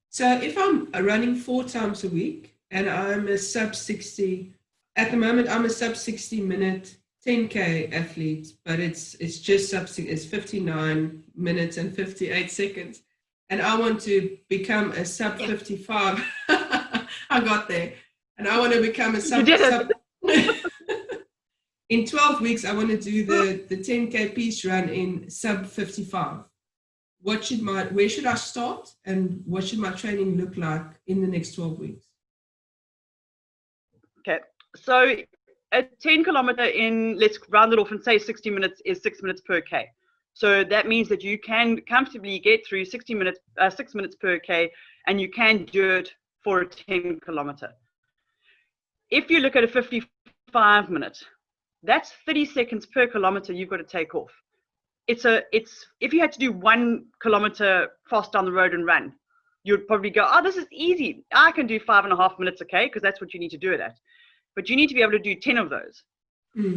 So if I'm running 4 times a week and I'm a sub 60, at the moment I'm a sub 60 minute 10K athlete, but it's just sub 60, it's 59 minutes and 58 seconds. And I want to become a sub 55. I got there. And I want to become a sub. In 12 weeks, I want to do the 10K peace run in sub 55. Where should I start, and what should my training look like in the next 12 weeks? Okay, so a 10 kilometer in, let's round it off and say 60 minutes is 6 minutes per K. So that means that you can comfortably get through 6 minutes per K, and you can do it for a 10 kilometer. If you look at a 55 minute, that's 30 seconds per kilometer you've got to take off. If you had to do 1 kilometer fast down the road and run, you'd probably go, oh, this is easy. I can do 5.5 minutes, okay, because that's what you need to do it at. But you need to be able to do 10 of those.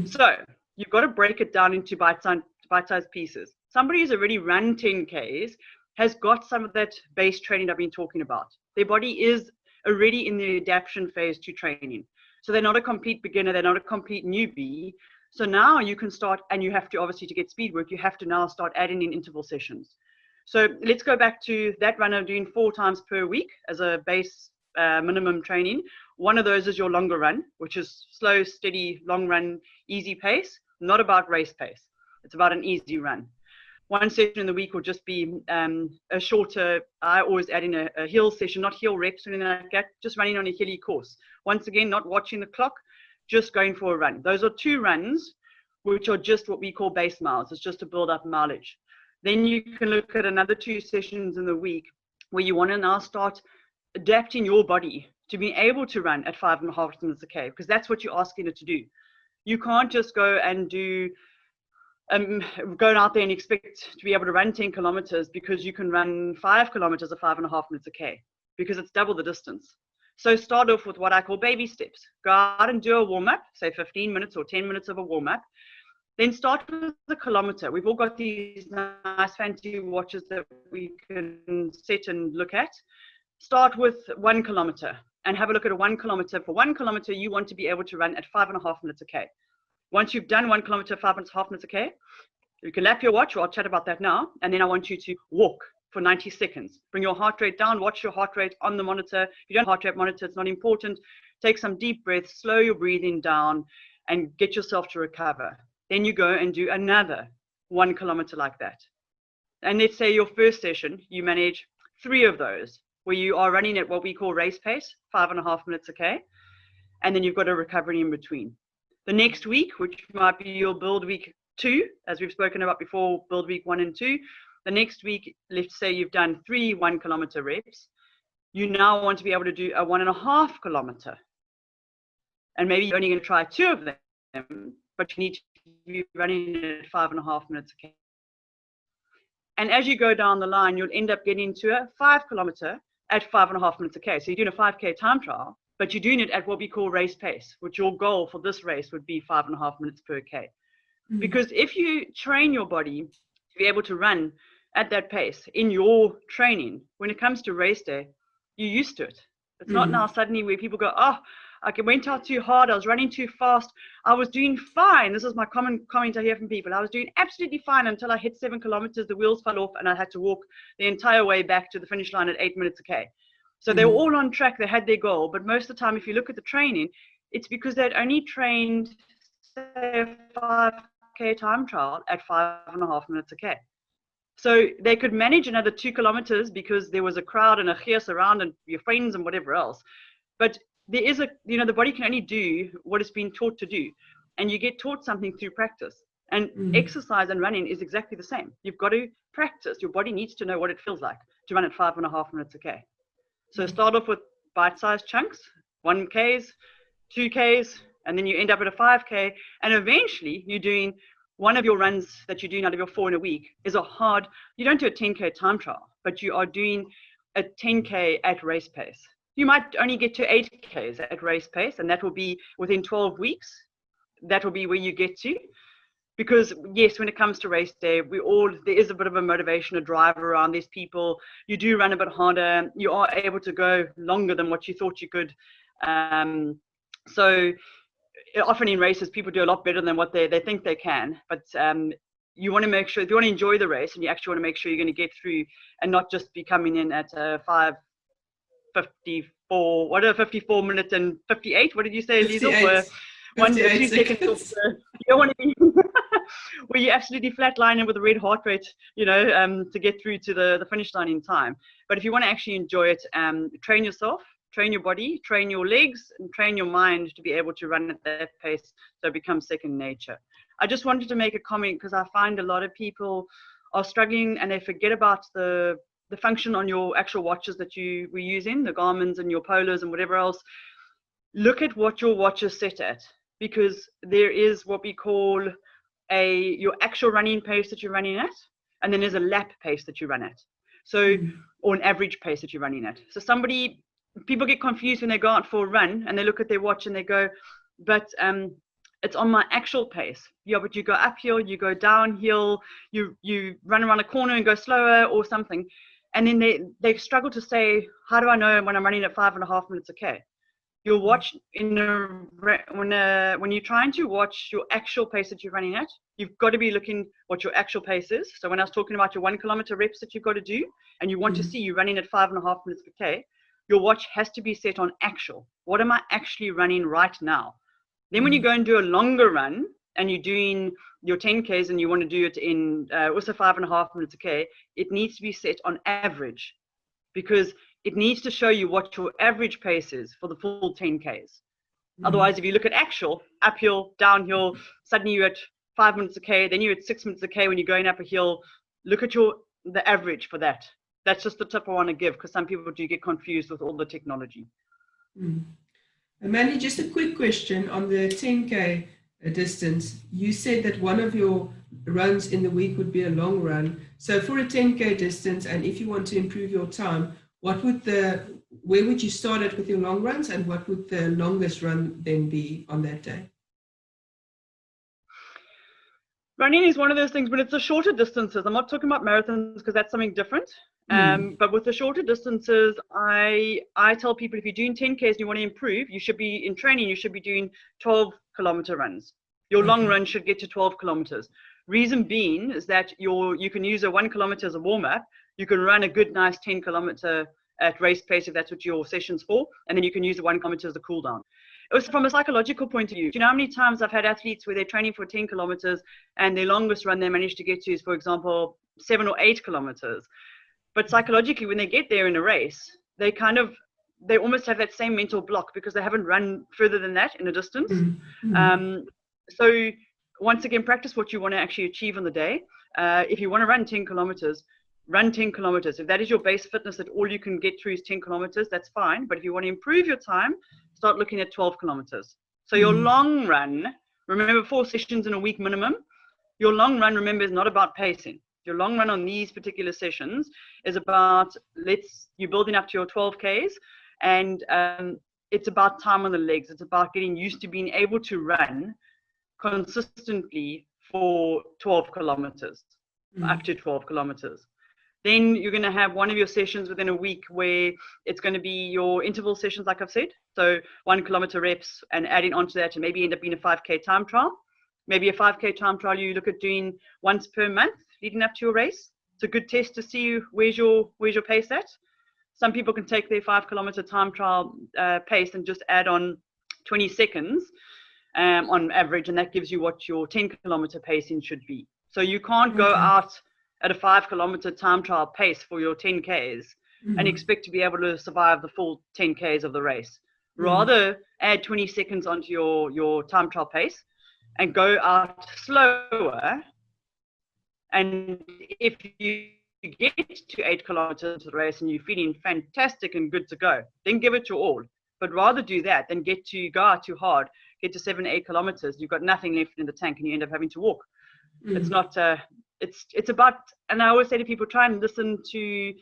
So you've got to break it down into bite-sized pieces. Somebody who's already run 10Ks has got some of that base training I've been talking about. Their body is already in the adaptation phase to training. So they're not a complete beginner, they're not a complete newbie. So now you can start, and you have to, obviously, to get speed work, you have to now start adding in interval sessions. So let's go back to that runner doing 4 times per week as a base minimum training. One of those is your longer run, which is slow, steady, long run, easy pace, not about race pace. It's about an easy run. One session in the week will just be a shorter, I always add in a hill session, not hill reps or anything like that, just running on a hilly course. Once again, not watching the clock, just going for a run. Those are 2 runs, which are just what we call base miles. It's just to build up mileage. Then you can look at another 2 sessions in the week where you want to now start adapting your body to be able to run at 5.5 minutes a K, because that's what you're asking it to do. You can't just go and do, going out there and expect to be able to run 10 kilometers because you can run 5 kilometers at 5.5 minutes a K, because it's double the distance. So start off with what I call baby steps. Go out and do a warm-up, say 15 minutes or 10 minutes of a warm-up. Then start with the kilometer. We've all got these nice fancy watches that we can set and look at. Start with 1 kilometer and have a look at a 1 kilometer. For 1 kilometer, you want to be able to run at 5.5 minutes a K. Once you've done 1 kilometer, 5.5 minutes a K, you can lap your watch. I'll chat about that now. And then I want you to walk for 90 seconds. Bring your heart rate down, watch your heart rate on the monitor. If you don't have a heart rate monitor, it's not important. Take some deep breaths, slow your breathing down, and get yourself to recover. Then you go and do another 1 kilometer like that. And let's say your first session, you manage 3 of those, where you are running at what we call race pace, 5.5 minutes a K, and then you've got a recovery in between. The next week, which might be your build week 2, as we've spoken about before, build week 1 and 2, the next week, let's say you've done 3 1 kilometer reps, you now want to be able to do a 1.5 kilometer. And maybe you're only going to try 2 of them, but you need to be running at 5.5 minutes a K. And as you go down the line, you'll end up getting to a 5 kilometer at 5.5 minutes a K. So you're doing a 5K time trial, but you're doing it at what we call race pace, which your goal for this race would be 5.5 minutes per K. Because if you train your body to be able to run at that pace in your training, when it comes to race day, you're used to it. It's not now suddenly where people go, oh, I went out too hard, I was running too fast, I was doing fine. This is my common comment I hear from people. I was doing absolutely fine until I hit 7 kilometers, the wheels fell off, and I had to walk the entire way back to the finish line at 8 minutes a K. So they were all on track, they had their goal, but most of the time, if you look at the training, it's because they'd only trained, say, a 5K time trial at 5.5 minutes a K. So they could manage another 2 kilometers because there was a crowd and a cheers around and your friends and whatever else. But there is the body can only do what it's been taught to do. And you get taught something through practice. And exercise and running is exactly the same. You've got to practice. Your body needs to know what it feels like to run at 5.5 minutes a K. So start off with bite-sized chunks, 1Ks, 2Ks, and then you end up at a 5K. And eventually you're doing one of your runs that you're doing out of your 4 in a week is you don't do a 10K time trial, but you are doing a 10K at race pace. You might only get to 8Ks at race pace, and that will be within 12 weeks. That will be where you get to, Because yes, when it comes to race day, there is a bit of a motivation, a drive around. There's people, you do run a bit harder, you are able to go longer than what you thought you could. So often in races, people do a lot better than what they think they can. But you want to make sure, if you want to enjoy the race, and you actually want to make sure you're going to get through and not just be coming in at 54 minutes and 58. What did you say, Liesl? 58 2 seconds off. You don't want to be where you're absolutely flatlining with a red heart rate, to get through to the finish line in time. But if you want to actually enjoy it, train yourself, train your body, train your legs, and train your mind to be able to run at that pace so it becomes second nature. I just wanted to make a comment because I find a lot of people are struggling and they forget about the function on your actual watches that you were using, the Garmin's and your Polos and whatever else. Look at what your watch is set at, because there is what we call your actual running pace that you're running at, and then there's a lap pace that you run at. So, or an average pace that you're running at. So people get confused when they go out for a run and they look at their watch and they go, but it's on my actual pace. Yeah, but you go uphill, you go downhill, you run around a corner and go slower or something. And then they struggle to say, how do I know when I'm running at 5.5 minutes a K? You'll watch when you're trying to watch your actual pace that you're running at, you've got to be looking what your actual pace is. So when I was talking about your 1 kilometer reps that you've got to do, and you want to see you running at 5.5 minutes per K, your watch has to be set on actual. What am I actually running right now? Then when you go and do a longer run and you're doing your 10Ks and you want to do it in also 5.5 minutes a K, it needs to be set on average, because it needs to show you what your average pace is for the full 10Ks. Otherwise, if you look at actual, uphill, downhill, suddenly you're at 5 minutes a K, then you're at 6 minutes a K when you're going up a hill. Look at the average for that. That's just the tip I want to give, because some people do get confused with all the technology. Mandy, just a quick question on the 10K distance. You said that one of your runs in the week would be a long run. So for a 10K distance, and if you want to improve your time, where would you start at with your long runs, and what would the longest run then be on that day? Running is one of those things, but it's the shorter distances. I'm not talking about marathons because that's something different. But with the shorter distances, I tell people, if you're doing 10Ks and you want to improve, you should be in training, you should be doing 12-kilometer runs. Your long run should get to 12 kilometers. Reason being is that you can use a 1 kilometer as a warm-up. You can run a good, nice 10-kilometer at race pace if that's what your session's for, and then you can use the 1 kilometer as a cool down. It was from a psychological point of view. Do you know how many times I've had athletes where they're training for 10 kilometers and their longest run they managed to get to is, for example, 7 or 8 kilometers. But psychologically, when they get there in a race, they almost have that same mental block because they haven't run further than that in a distance. So once again, practice what you want to actually achieve on the day. If you want to run 10 kilometers, run 10 kilometers. If that is your base fitness, that all you can get through is 10 kilometers, that's fine. But if you want to improve your time, start looking at 12 kilometers. So your long run, remember 4 sessions in a week minimum. Your long run, remember, is not about pacing. Your long run on these particular sessions is about, you're building up to your 12Ks, and it's about time on the legs. It's about getting used to being able to run consistently for 12 kilometers, up to 12 kilometers. Then you're going to have one of your sessions within a week where it's going to be your interval sessions, like I've said. So 1 kilometer reps, and adding onto that and maybe end up being a 5K time trial. Maybe a 5K time trial you look at doing once per month leading up to your race. It's a good test to see where's your pace at. Some people can take their 5 kilometer time trial pace and just add on 20 seconds on average, and that gives you what your 10 kilometer pacing should be. So you can't go out at a 5 kilometer time trial pace for your 10Ks and expect to be able to survive the full 10Ks of the race. Rather, add 20 seconds onto your time trial pace and go out slower. And if you get to 8 kilometers into the race and you're feeling fantastic and good to go, then give it your all. But rather do that than go out too hard, get to 7, 8 kilometers, you've got nothing left in the tank and you end up having to walk. It's not, it's about, and I always say to people, try and listen to,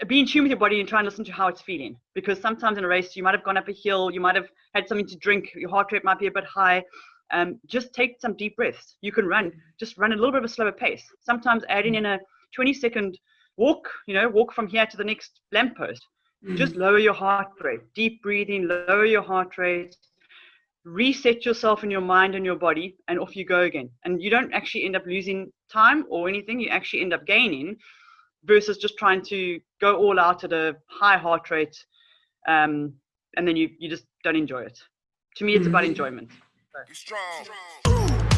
be in tune with your body and try and listen to how it's feeling. Because sometimes in a race, you might have gone up a hill, you might have had something to drink, your heart rate might be a bit high. just take some deep breaths. You can just run a little bit of a slower pace. Sometimes adding in a 20-second walk, walk from here to the next lamppost. Just lower your heart rate, deep breathing, lower your heart rate, reset yourself in your mind and your body, and off you go again. And you don't actually end up losing time or anything. You actually end up gaining, versus just trying to go all out at a high heart rate, and then you just don't enjoy it. To me, it's about enjoyment. Be strong.